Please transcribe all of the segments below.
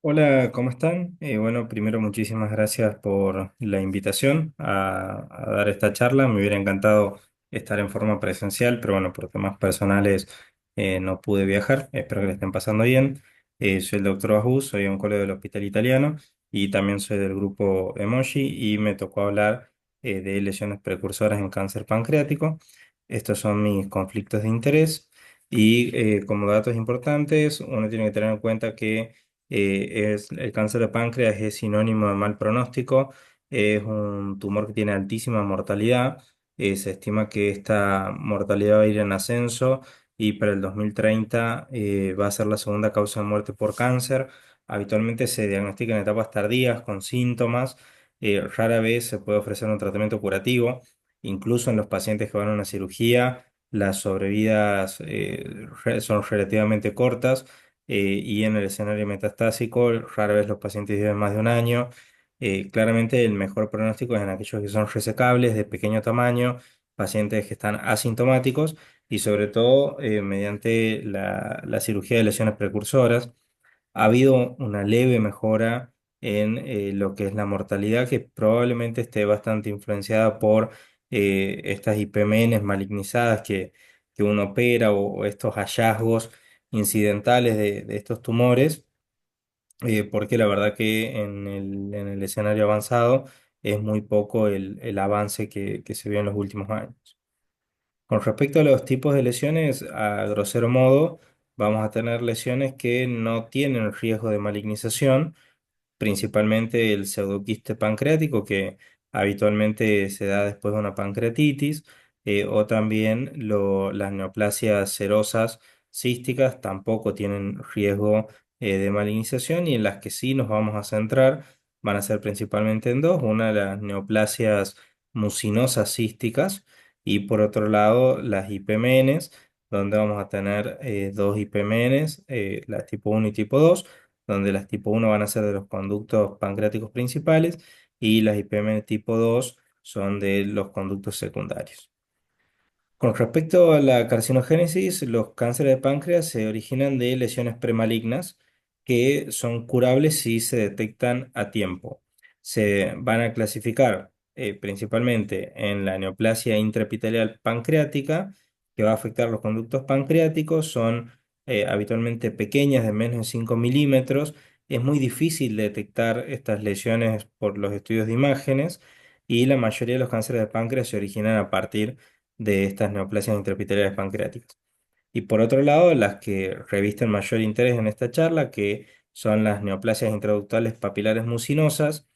Hola, ¿cómo están? Bueno, primero muchísimas gracias por la invitación a dar esta charla. Me hubiera encantado estar en forma presencial, pero bueno, por temas personales no pude viajar. Espero que le estén pasando bien. Soy el doctor Bajús, soy oncólogo del Hospital Italiano y también soy del grupo Emoji y me tocó hablar de lesiones precursoras en cáncer pancreático. Estos son mis conflictos de interés y como datos importantes, uno tiene que tener en cuenta que el cáncer de páncreas es sinónimo de mal pronóstico, es un tumor que tiene altísima mortalidad, se estima que esta mortalidad va a ir en ascenso y para el 2030 va a ser la segunda causa de muerte por cáncer. Habitualmente se diagnostica en etapas tardías con síntomas, rara vez se puede ofrecer un tratamiento curativo, incluso en los pacientes que van a una cirugía. Las sobrevidas son relativamente cortas y en el escenario metastásico, rara vez los pacientes viven más de un año. Claramente el mejor pronóstico es en aquellos que son resecables, de pequeño tamaño, pacientes que están asintomáticos y sobre todo mediante la cirugía de lesiones precursoras. Ha habido una leve mejora en lo que es la mortalidad, que probablemente esté bastante influenciada por estas IPMNs malignizadas que uno opera o estos hallazgos incidentales de estos tumores, porque la verdad que en el escenario avanzado es muy poco el avance que se vio en los últimos años. Con respecto a los tipos de lesiones, a grosero modo, vamos a tener lesiones que no tienen riesgo de malignización, principalmente el pseudoquiste pancreático, que habitualmente se da después de una pancreatitis, o también las neoplasias serosas císticas tampoco tienen riesgo de malignización, y en las que sí nos vamos a centrar van a ser principalmente en dos: una, las neoplasias mucinosas císticas, y por otro lado las IPMNs, donde vamos a tener dos IPMNs, las tipo 1 y tipo 2, donde las tipo 1 van a ser de los conductos pancreáticos principales y las IPM tipo 2 son de los conductos secundarios. Con respecto a la carcinogénesis, los cánceres de páncreas se originan de lesiones premalignas que son curables si se detectan a tiempo. Se van a clasificar principalmente en la neoplasia intraepitelial pancreática, que va a afectar los conductos pancreáticos. Son habitualmente pequeñas, de menos de 5 milímetros. Es muy difícil detectar estas lesiones por los estudios de imágenes, y la mayoría de los cánceres de páncreas se originan a partir de estas neoplasias intraepiteliales pancreáticas. Y por otro lado, las que revisten mayor interés en esta charla, que son las neoplasias intraductales papilares mucinosas.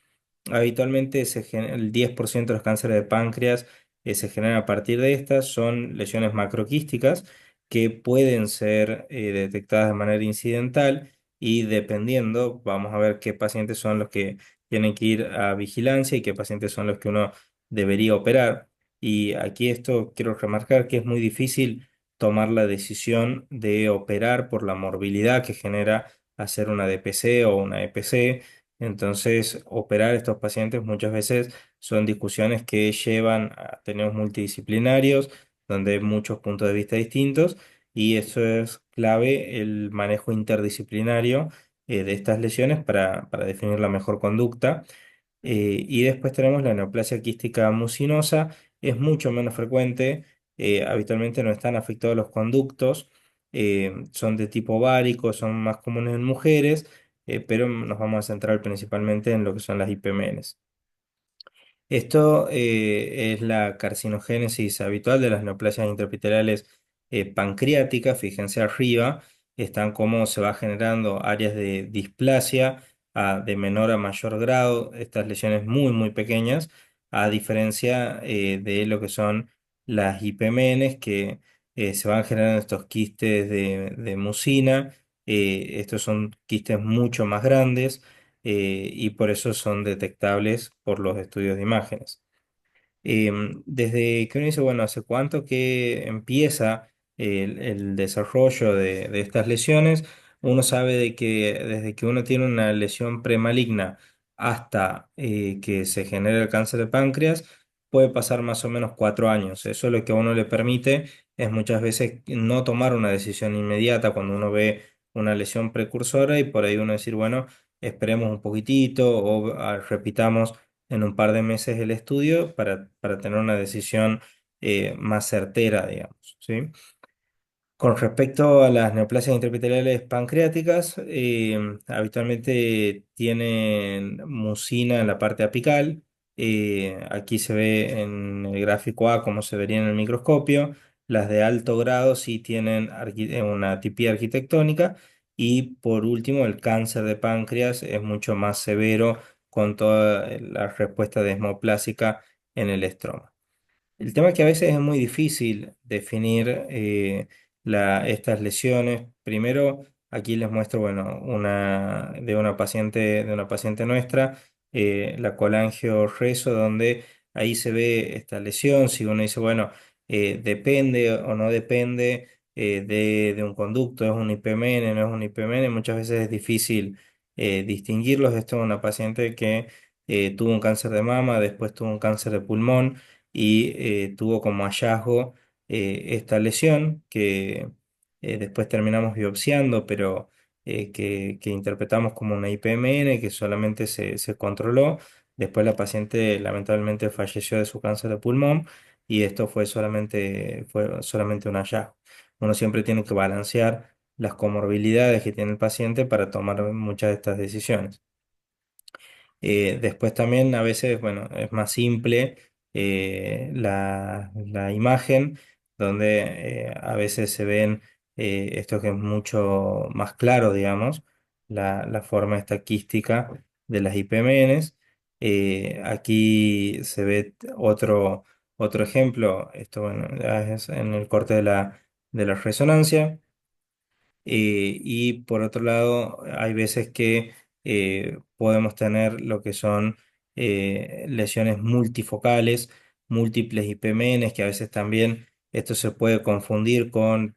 Habitualmente el 10% de los cánceres de páncreas se generan a partir de estas. Son lesiones macroquísticas que pueden ser detectadas de manera incidental, y dependiendo, vamos a ver qué pacientes son los que tienen que ir a vigilancia y qué pacientes son los que uno debería operar. Y aquí esto quiero remarcar que es muy difícil tomar la decisión de operar por la morbilidad que genera hacer una DPC o una EPC. Entonces, operar a estos pacientes muchas veces son discusiones que llevan a tener multidisciplinarios, donde hay muchos puntos de vista distintos, y eso es clave, el manejo interdisciplinario de estas lesiones para definir la mejor conducta. Y después tenemos la neoplasia quística mucinosa, es mucho menos frecuente, habitualmente no están afectados los conductos, son de tipo ovárico, son más comunes en mujeres, pero nos vamos a centrar principalmente en lo que son las IPMNs. Esto es la carcinogénesis habitual de las neoplasias intraepiteliales pancreáticas. Fíjense arriba, están cómo se va generando áreas de displasia de menor a mayor grado, estas lesiones muy, muy pequeñas, a diferencia de lo que son las IPMNs, que se van generando estos quistes de mucina. Estos son quistes mucho más grandes, y por eso son detectables por los estudios de imágenes. Desde que uno dice, bueno, ¿hace cuánto que empieza el desarrollo de estas lesiones? Uno sabe de que desde que uno tiene una lesión premaligna hasta que se genera el cáncer de páncreas, puede pasar más o menos 4 años. Eso lo que a uno le permite es muchas veces no tomar una decisión inmediata cuando uno ve una lesión precursora, y por ahí uno decir, bueno, esperemos un poquitito o repitamos en un par de meses el estudio para tener una decisión más certera, digamos, ¿sí? Con respecto a las neoplasias intraepiteliales pancreáticas, habitualmente tienen mucina en la parte apical. Aquí se ve en el gráfico A como se vería en el microscopio. Las de alto grado sí tienen una tipía arquitectónica. Y por último, el cáncer de páncreas es mucho más severo con toda la respuesta desmoplásica en el estroma. El tema es que a veces es muy difícil definir estas lesiones. Primero, aquí les muestro, bueno, de una paciente nuestra, la colangio-reso, donde ahí se ve esta lesión. Si uno dice, bueno, depende o no depende de un conducto, es un IPMN, no es un IPMN, muchas veces es difícil distinguirlos. Esto es una paciente que tuvo un cáncer de mama, después tuvo un cáncer de pulmón y tuvo como hallazgo esta lesión que después terminamos biopsiando, pero que interpretamos como una IPMN que solamente se controló. Después la paciente lamentablemente falleció de su cáncer de pulmón y esto fue solamente un hallazgo. Uno siempre tiene que balancear las comorbilidades que tiene el paciente para tomar muchas de estas decisiones. Después también a veces, bueno, es más simple la imagen, donde a veces se ven esto que es mucho más claro, digamos, la forma estaquística de las IPMNs. Aquí se ve otro ejemplo, esto bueno, ya es en el corte de la resonancia. Y por otro lado, hay veces que podemos tener lo que son lesiones multifocales, múltiples IPMNs, que a veces también esto se puede confundir con,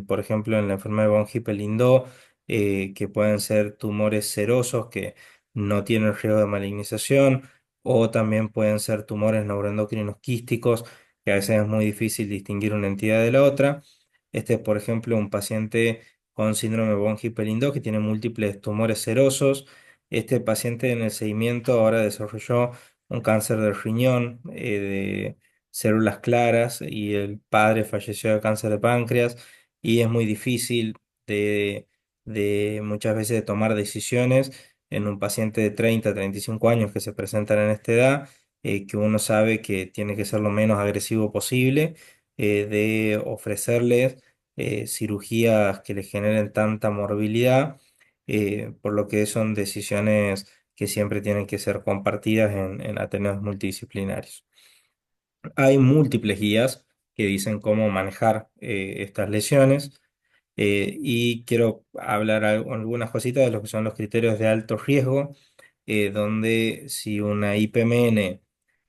por ejemplo, en la enfermedad de von Hippel-Lindau, que pueden ser tumores serosos que no tienen riesgo de malignización, o también pueden ser tumores neuroendocrinos quísticos, que a veces es muy difícil distinguir una entidad de la otra. Este, por ejemplo, un paciente con síndrome de von Hippel-Lindau que tiene múltiples tumores serosos. Este paciente en el seguimiento ahora desarrolló un cáncer del riñón, de células claras, y el padre falleció de cáncer de páncreas y es muy difícil de, de muchas veces de tomar decisiones en un paciente de 35 años que se presentan en esta edad, que uno sabe que tiene que ser lo menos agresivo posible, de ofrecerles cirugías que le generen tanta morbilidad, por lo que son decisiones que siempre tienen que ser compartidas en ateneos multidisciplinarios. Hay múltiples guías que dicen cómo manejar estas lesiones, y quiero hablar algunas cositas de lo que son los criterios de alto riesgo, donde si una IPMN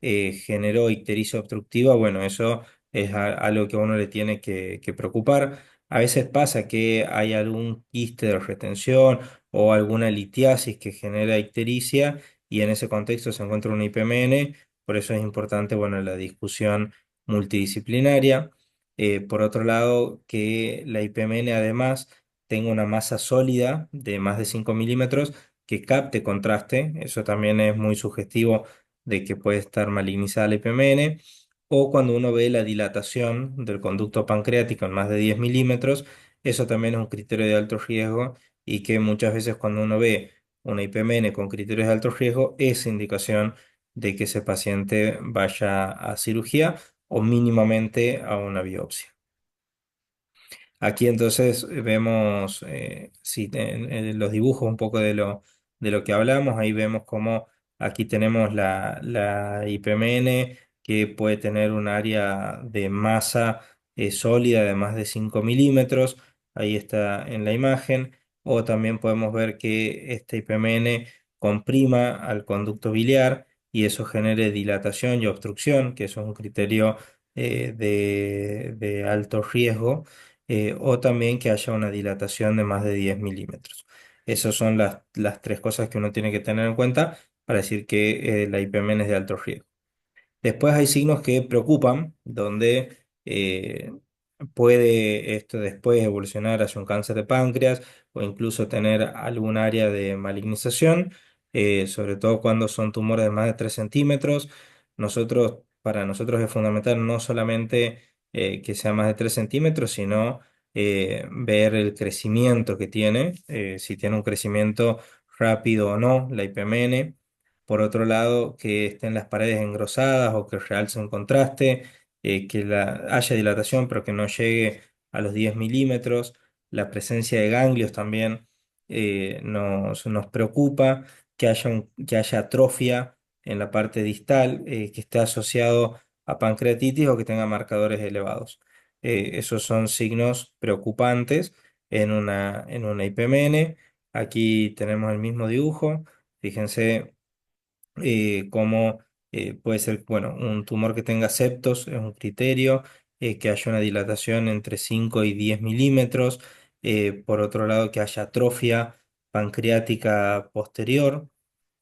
generó ictericia obstructiva, bueno, eso es algo que a uno le tiene que preocupar. A veces pasa que hay algún quiste de retención o alguna litiasis que genera ictericia y en ese contexto se encuentra una IPMN. Por eso es importante, bueno, la discusión multidisciplinaria. Por otro lado, que la IPMN además tenga una masa sólida de más de 5 milímetros que capte contraste. Eso también es muy sugestivo de que puede estar malignizada la IPMN. O cuando uno ve la dilatación del conducto pancreático en más de 10 milímetros, eso también es un criterio de alto riesgo y que muchas veces cuando uno ve una IPMN con criterios de alto riesgo, es indicación de que ese paciente vaya a cirugía o mínimamente a una biopsia. Aquí entonces vemos sí, en los dibujos un poco de lo que hablamos. Ahí vemos cómo aquí tenemos la IPMN que puede tener un área de masa sólida de más de 5 milímetros. Ahí está en la imagen. O también podemos ver que esta IPMN comprima al conducto biliar y eso genere dilatación y obstrucción, que eso es un criterio de alto riesgo, o también que haya una dilatación de más de 10 milímetros. Esas son las tres cosas que uno tiene que tener en cuenta para decir que la IPMN es de alto riesgo. Después hay signos que preocupan, donde Puede esto después evolucionar hacia un cáncer de páncreas o incluso tener algún área de malignización, sobre todo cuando son tumores de más de 3 centímetros. Para nosotros es fundamental no solamente que sea más de 3 centímetros, sino ver el crecimiento que tiene, si tiene un crecimiento rápido o no, la IPMN. Por otro lado, que estén las paredes engrosadas o que realce un contraste, que haya dilatación pero que no llegue a los 10 milímetros. La presencia de ganglios también nos preocupa, que haya atrofia en la parte distal, que esté asociado a pancreatitis o que tenga marcadores elevados. Esos son signos preocupantes en una IPMN. Aquí tenemos el mismo dibujo. Fíjense como puede ser, bueno, un tumor que tenga septos es un criterio, que haya una dilatación entre 5 y 10 milímetros, por otro lado que haya atrofia pancreática posterior,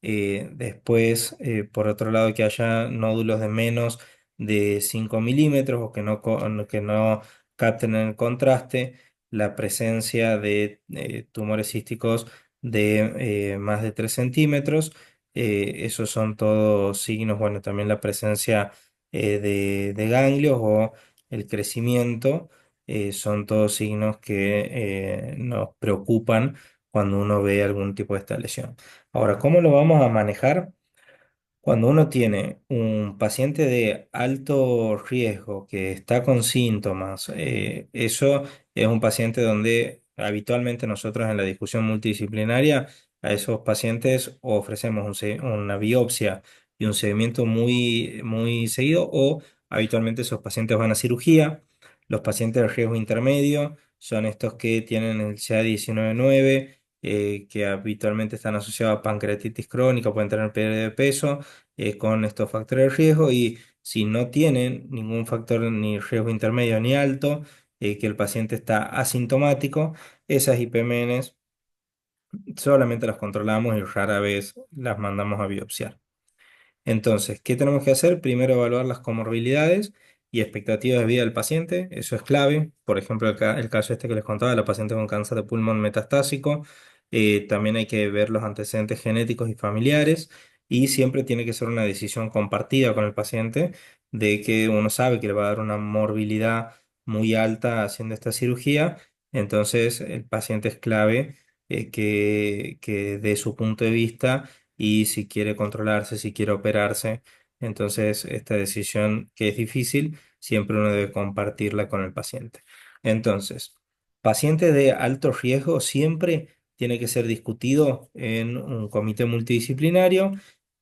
después, por otro lado, que haya nódulos de menos de 5 milímetros o que no capten el contraste, la presencia de tumores císticos de más de 3 centímetros. Esos son todos signos, bueno, también la presencia de ganglios o el crecimiento, son todos signos que nos preocupan cuando uno ve algún tipo de esta lesión. Ahora, ¿cómo lo vamos a manejar? Cuando uno tiene un paciente de alto riesgo que está con síntomas, eso es un paciente donde habitualmente nosotros en la discusión multidisciplinaria a esos pacientes ofrecemos una biopsia y un seguimiento muy seguido, o habitualmente esos pacientes van a cirugía. Los pacientes de riesgo intermedio son estos que tienen el CA 19-9, que habitualmente están asociados a pancreatitis crónica, pueden tener pérdida de peso con estos factores de riesgo, y si no tienen ningún factor ni riesgo intermedio ni alto, que el paciente está asintomático, esas IPMNs solamente las controlamos y rara vez las mandamos a biopsiar. Entonces, ¿qué tenemos que hacer? Primero, evaluar las comorbilidades y expectativas de vida del paciente. Eso es clave. Por ejemplo, el caso este que les contaba, la paciente con cáncer de pulmón metastásico. También hay que ver los antecedentes genéticos y familiares. Y siempre tiene que ser una decisión compartida con el paciente, de que uno sabe que le va a dar una morbilidad muy alta haciendo esta cirugía. Entonces, el paciente es clave que dé su punto de vista, y si quiere controlarse, si quiere operarse. Entonces, esta decisión que es difícil, siempre uno debe compartirla con el paciente. Entonces, paciente de alto riesgo siempre tiene que ser discutido en un comité multidisciplinario,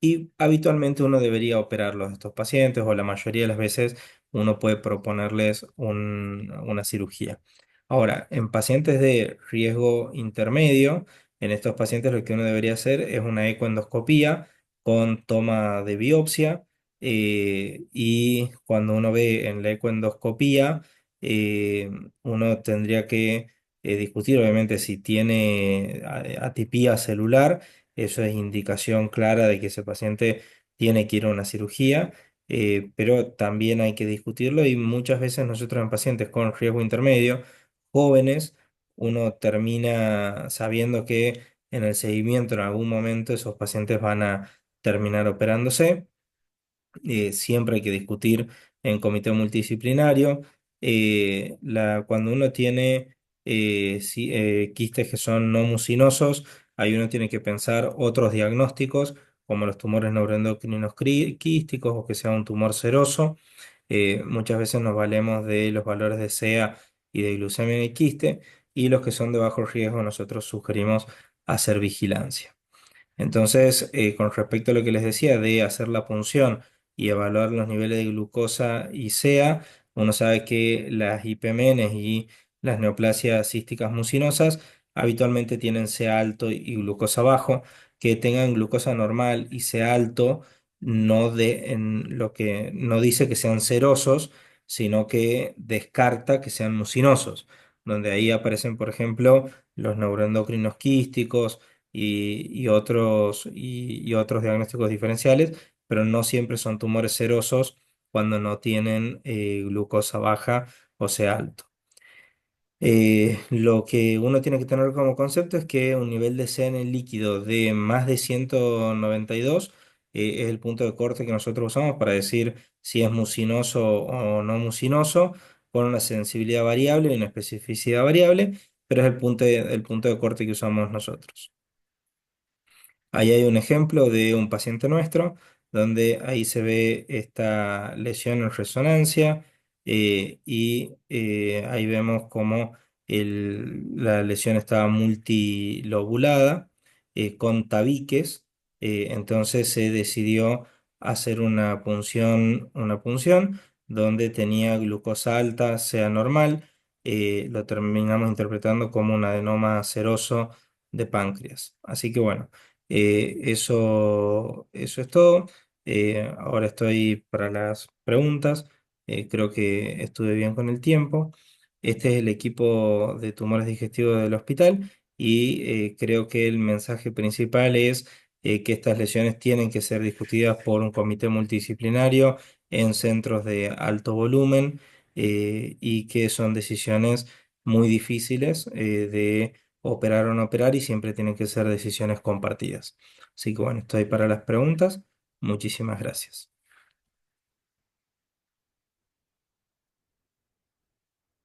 y habitualmente uno debería operarlos a estos pacientes, o la mayoría de las veces uno puede proponerles una cirugía. Ahora, en pacientes de riesgo intermedio, en estos pacientes lo que uno debería hacer es una ecoendoscopía con toma de biopsia, y cuando uno ve en la ecoendoscopía, uno tendría que discutir obviamente si tiene atipía celular. Eso es indicación clara de que ese paciente tiene que ir a una cirugía, pero también hay que discutirlo, y muchas veces nosotros en pacientes con riesgo intermedio, jóvenes, uno termina sabiendo que en el seguimiento en algún momento esos pacientes van a terminar operándose. Siempre hay que discutir en comité multidisciplinario. Cuando uno tiene quistes que son no mucinosos, ahí uno tiene que pensar otros diagnósticos, como los tumores neuroendocrinos quísticos, o que sea un tumor seroso. Muchas veces nos valemos de los valores de SEA y de glucemia en el quiste, y los que son de bajo riesgo nosotros sugerimos hacer vigilancia. Entonces, con respecto a lo que les decía de hacer la punción y evaluar los niveles de glucosa y SEA, uno sabe que las IPMNs y las neoplasias císticas mucinosas habitualmente tienen SEA alto y glucosa bajo. Que tengan glucosa normal y SEA alto en lo que no dice que sean serosos, sino que descarta que sean mucinosos, donde ahí aparecen, por ejemplo, los neuroendocrinos quísticos y otros diagnósticos diferenciales, pero no siempre son tumores serosos cuando no tienen glucosa baja o sea alto. Lo que uno tiene que tener como concepto es que un nivel de CN líquido de más de 192 es el punto de corte que nosotros usamos para decir si es mucinoso o no mucinoso, con una sensibilidad variable y una especificidad variable, pero es el punto de corte que usamos nosotros. Ahí hay un ejemplo de un paciente nuestro, donde ahí se ve esta lesión en resonancia y ahí vemos cómo la lesión estaba multilobulada con tabiques. Entonces se decidió hacer una punción donde tenía glucosa alta, sea normal. Lo terminamos interpretando como un adenoma seroso de páncreas. Así que bueno. Eso es todo. Ahora estoy para las preguntas. Creo que estuve bien con el tiempo. Este es el equipo de tumores digestivos del hospital y creo que el mensaje principal es que estas lesiones tienen que ser discutidas por un comité multidisciplinario en centros de alto volumen y que son decisiones muy difíciles de operar o no operar y siempre tienen que ser decisiones compartidas. Así que bueno, estoy para las preguntas. Muchísimas gracias.